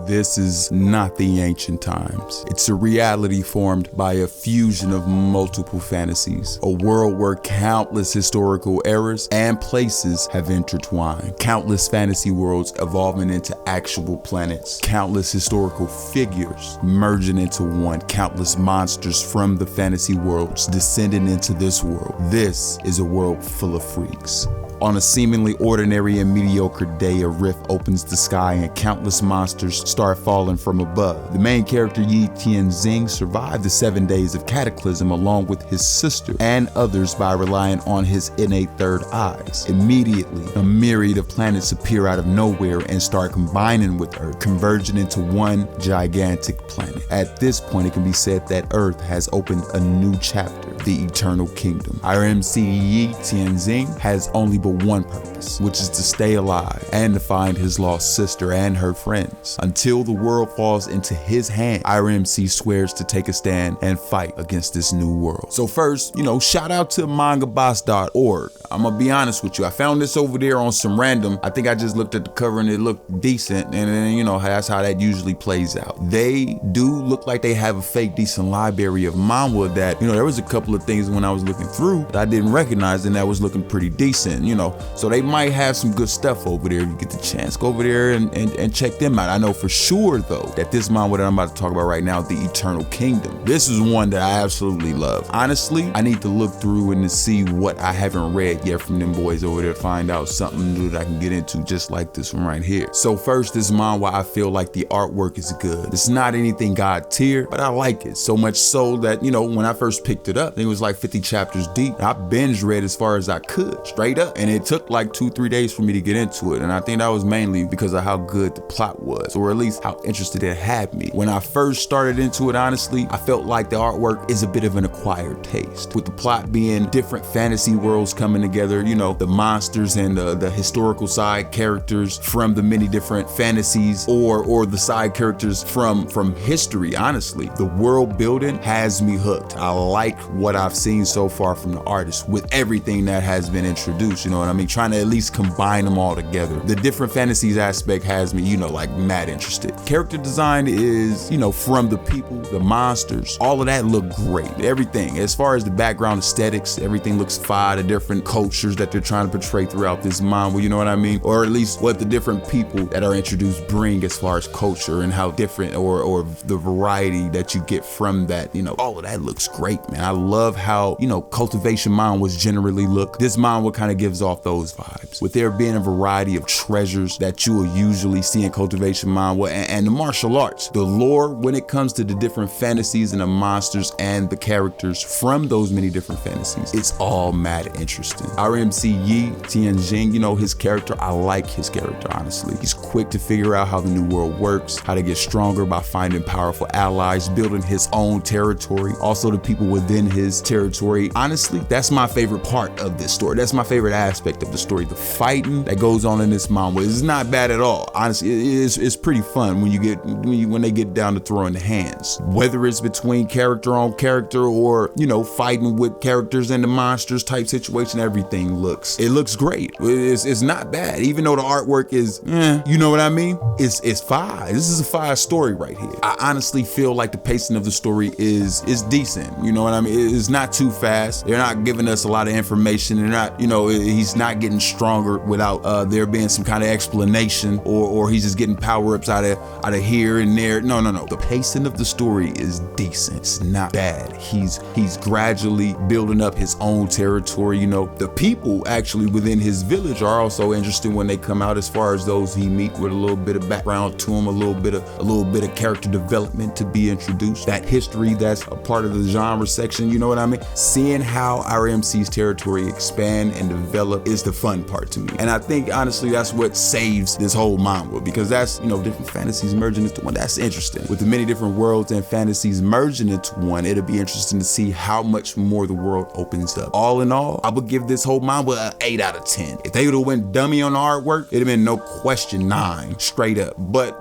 This is not the ancient times. It's a reality formed by a fusion of multiple fantasies, a world where countless historical eras and places have intertwined, countless fantasy worlds evolving into actual planets, countless historical figures merging into one, countless monsters from the fantasy worlds descending into this world. This is a world full of freaks. On a seemingly ordinary and mediocre day, a rift opens the sky and countless monsters start falling from above. The main character, Yi Tianxing, survived the 7 days of cataclysm along with his sister and others by relying on his innate third eyes. Immediately, a myriad of planets appear out of nowhere and start combining with Earth, converging into one gigantic planet. At this point, it can be said that Earth has opened a new chapter, the Eternal Kingdom. Our MC Yi Tianxing has only but one purpose, which is to stay alive and to find his lost sister and her friends. Until the world falls into his hand, our MC swears to take a stand and fight against this new world. So first, shout out to mangaboss.org. I'm gonna be honest with you, I found this over there on some random, I think I just looked at the cover and it looked decent, and then that's how that usually plays out. They do look like they have a fake decent library of Manhwa that, there was a couple of things when I was looking through that I didn't recognize and that was looking pretty decent, so they might have some good stuff over there. If you get the chance, go over there and check them out. I know for sure though that this Manhwa that I'm about to talk about right now, the Eternal Kingdom, this is one that I absolutely love. Honestly, I need to look through and to see what I haven't read yet from them boys over there, find out something new that I can get into, just like this one right here. So first, this Manhwa, I feel like the artwork is good. It's not anything God tier, but I like it so much so that, when I first picked it up, it was like 50 chapters deep. I binge read as far as I could, straight up, and it took like 2-3 days for me to get into it, and I think that was mainly because of how good the plot was, or at least how interested it had me. When I first started into it, honestly, I felt like the artwork is a bit of an acquired taste, with the plot being different fantasy worlds coming together, the monsters and the historical side characters from the many different fantasies, or the side characters from history. Honestly, the world building has me hooked. I like what I've seen so far from the artist with everything that has been introduced, trying to at least combine them all together. The different fantasies aspect has me, like mad interested. Character design is, from the people, the monsters, all of that look great. Everything, as far as the background aesthetics, everything looks fire. The different cultures that they're trying to portray throughout this manga, you know what I mean? Or at least what the different people that are introduced bring as far as culture and how different or the variety that you get from that, all of that looks great, man. I love how, cultivation manhwas generally look. This manhwa kind of gives off those vibes, with there being a variety of treasures that you will usually see in cultivation manhwa, and the martial arts, the lore when it comes to the different fantasies and the monsters and the characters from those many different fantasies. It's all mad interesting. Our MC Yi Tianxing, his character, I like his character, honestly. He's quick to figure out how the new world works, how to get stronger by finding powerful allies, building his own territory, also the people within his territory. Honestly, that's my favorite part of this story. That's my favorite aspect of the story. The fighting that goes on in this manga is not bad at all. Honestly, it's pretty fun when they get down to throwing the hands. Whether it's between character on character or, fighting with characters and the monsters type situation, everything looks great. It's not bad, even though the artwork is, you know what I mean? It's fire. This is a fire story right here. I honestly feel like the pacing of the story is decent. You know what I mean? It's not too fast. They're not giving us a lot of information. They're not, he's not getting stronger without there being some kind of explanation, or he's just getting power-ups out of here and there. No. The pacing of the story is decent. It's not bad. He's gradually building up his own territory. The people actually within his village are also interesting when they come out, as far as those he meet, with a little bit of background to him, a little bit of character development to be introduced. That history that's a part of the genre section, you know what I mean? Seeing how our MC's territory expand and develop is the fun part to me. And I think honestly that's what saves this whole manga, because that's, different fantasies merging into one. That's interesting. With the many different worlds and fantasies merging into one, it'll be interesting to see how much more the world opens up. All in all, I would give this whole manga an 8 out of 10. If they would have went dummy on the artwork, it'd have been no question 9 straight up. But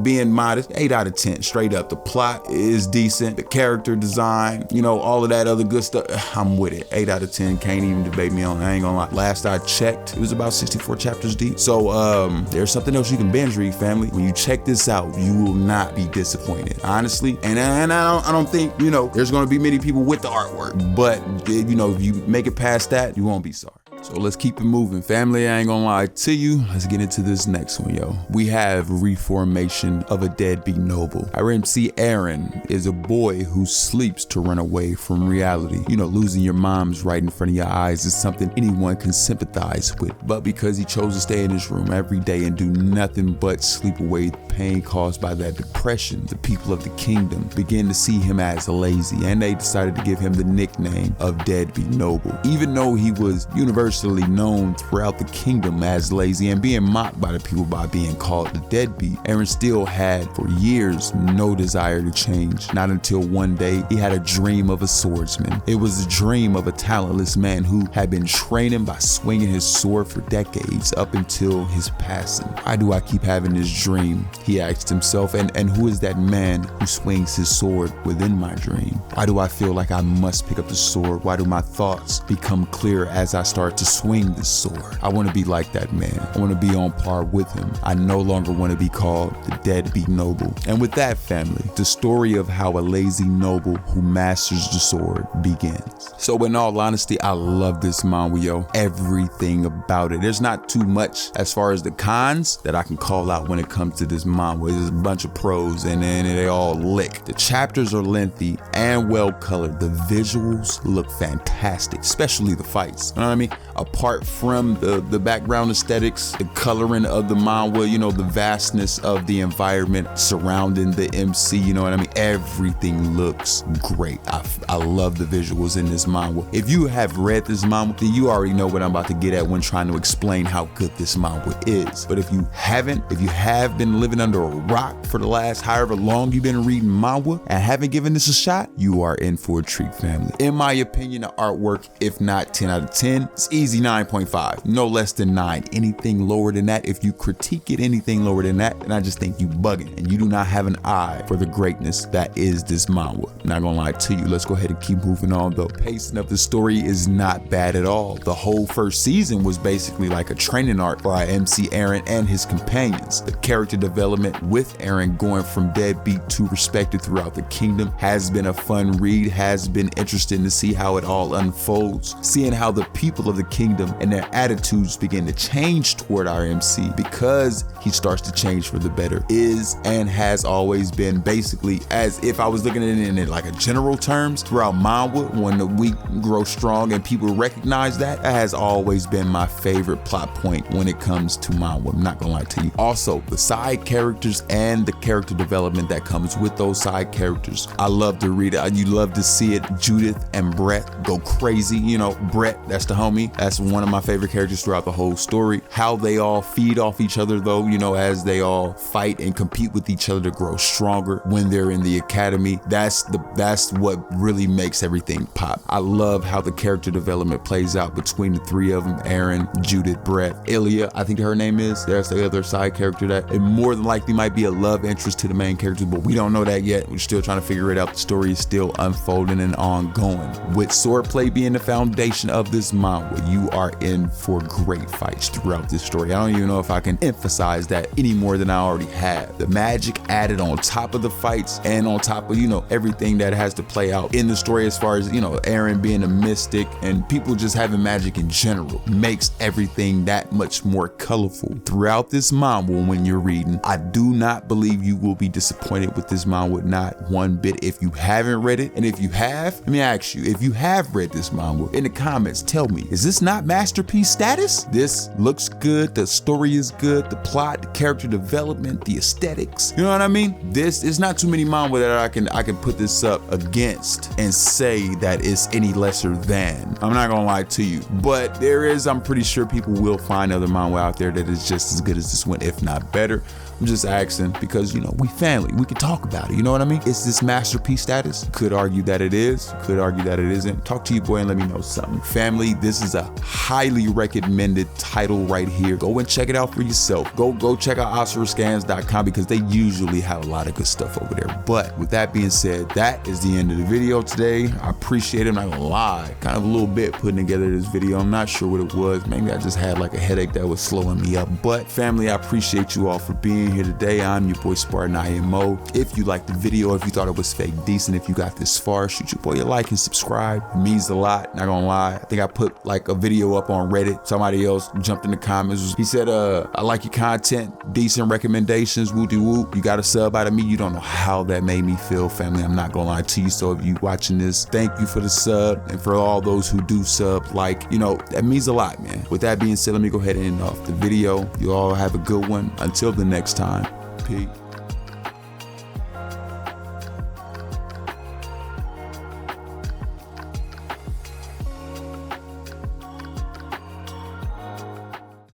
being modest, 8 out of 10 straight up. The plot is decent. The character design, all of that other good stuff, I'm with it. 8 out of 10, can't even debate me on it. I ain't gonna lie. Last I checked, it was about 64 chapters deep. So there's something else you can binge read, fam. family. When you check this out, you will not be disappointed, honestly. And I don't think, there's going to be many people with the artwork, but if you make it past that, you won't be sorry. So let's keep it moving, family. I ain't gonna lie to you. Let's get into this next one, yo. We have Reformation of a Deadbeat Noble. Our MC Aaron is a boy who sleeps to run away from reality. Losing your moms right in front of your eyes is something anyone can sympathize with. But because he chose to stay in his room every day and do nothing but sleep away the pain caused by that depression, the people of the kingdom began to see him as lazy, and they decided to give him the nickname of Deadbeat Noble. Even though he was universally known throughout the kingdom as lazy and being mocked by the people by being called the deadbeat, Aaron still had for years no desire to change. Not until one day he had a dream of a swordsman. It was a dream of a talentless man who had been training by swinging his sword for decades up until his passing. Why do I keep having this dream? He asked himself, and who is that man who swings his sword within my dream? Why do I feel like I must pick up the sword? Why do my thoughts become clear as I start to swing this sword? I want to be like that man. I want to be on par with him. I no longer want to be called the deadbeat noble. And with that, family, the story of how a lazy noble who masters the sword begins. So in all honesty, I love this manga, yo. Everything about it. There's not too much as far as the cons that I can call out when it comes to this manga. There's a bunch of pros and then they all lick. The chapters are lengthy and well colored. The visuals look fantastic, especially the fights. You know what I mean? Apart from the background aesthetics, the coloring of the manga, the vastness of the environment surrounding the MC, you know what I mean? Everything looks great. I love the visuals in this manga. If you have read this manga, then you already know what I'm about to get at when trying to explain how good this manga is. But if you haven't, if you have been living under a rock for the last however long you've been reading manga and haven't given this a shot, you are in for a treat, family. In my opinion, the artwork, if not 10 out of 10, it's easy 9.5, no less than 9. Anything lower than that, if you critique it anything lower than that, then I just think you bugging and you do not have an eye for the greatness that is this manga. Not gonna lie to you. Let's go ahead and keep moving on. The pacing of the story is not bad at all. The whole first season was basically like a training arc for our MC Aaron and his companions. The character development with Aaron going from deadbeat to respected throughout the kingdom has been a fun read, has been interesting to see how it all unfolds, seeing how the people of the kingdom and their attitudes begin to change toward our MC because he starts to change for the better, is and has always been basically, as if I was looking at it in like a general terms throughout Manhwa, when the weak grow strong and people recognize that has always been my favorite plot point when it comes to Manhwa. I'm not gonna lie to you. Also, the side characters and the character development that comes with those side characters, I love to read it. You love to see it. Judith and Brett go crazy. Brett, that's the homie. That's one of my favorite characters throughout the whole story. How they all feed off each other though, as they all fight and compete with each other to grow stronger when they're in the academy. That's what really makes everything pop. I love how the character development plays out between the three of them, Aaron, Judith, Brett, Ilya, I think her name is. There's the other side character that it more than likely might be a love interest to the main character, but we don't know that yet. We're still trying to figure it out. The story is still unfolding and ongoing. With swordplay being the foundation of this manga, you are in for great fights throughout this story. I don't even know if I can emphasize that any more than I already have. The magic added on top of the fights and on top of, everything that has to play out in the story as far as, Aaron being a mystic and people just having magic in general makes everything that much more colorful. Throughout this manga, when you're reading, I do not believe you will be disappointed with this manga, not one bit. If you haven't read it, and if you have, let me ask you, if you have read this manga, in the comments, tell me, is this not masterpiece status? This looks good, the story is good, the plot, the character development, the aesthetics, you know what I mean? This is not too many manga that I can put this up against and say that it's any lesser than. I'm not gonna lie to you, but I'm pretty sure people will find other manga out there that is just as good as this one, if not better. I'm just asking because, we family, we can talk about it, you know what I mean? Is this masterpiece status? You could argue that it is, you could argue that it isn't. Talk to your boy and let me know something. Family, this is a highly recommended title right here. Go and check it out for yourself. Go check out OscarScans.com because they usually have a lot of good stuff over there. But with that being said, that is the end of the video today. I appreciate it, I'm not gonna lie. Kind of a little bit putting together this video. I'm not sure what it was. Maybe I just had like a headache that was slowing me up. But family, I appreciate you all for being here today. I'm your boy Spartan IMO. If you liked the video, if you thought it was fake decent, if you got this far, shoot your boy a like and subscribe. It means a lot, not gonna lie. I think I put like a video up on Reddit. Somebody else jumped in the comments. He said, I like your content, decent recommendations, whoop-de-whoop. You got a sub out of me. You don't know how that made me feel, family. I'm not gonna lie to you. So if you watching this, thank you for the sub. And for all those who do sub, like, you know, that means a lot, man. With that being said, let me go ahead and end off the video. You all have a good one. Until the next time, peace.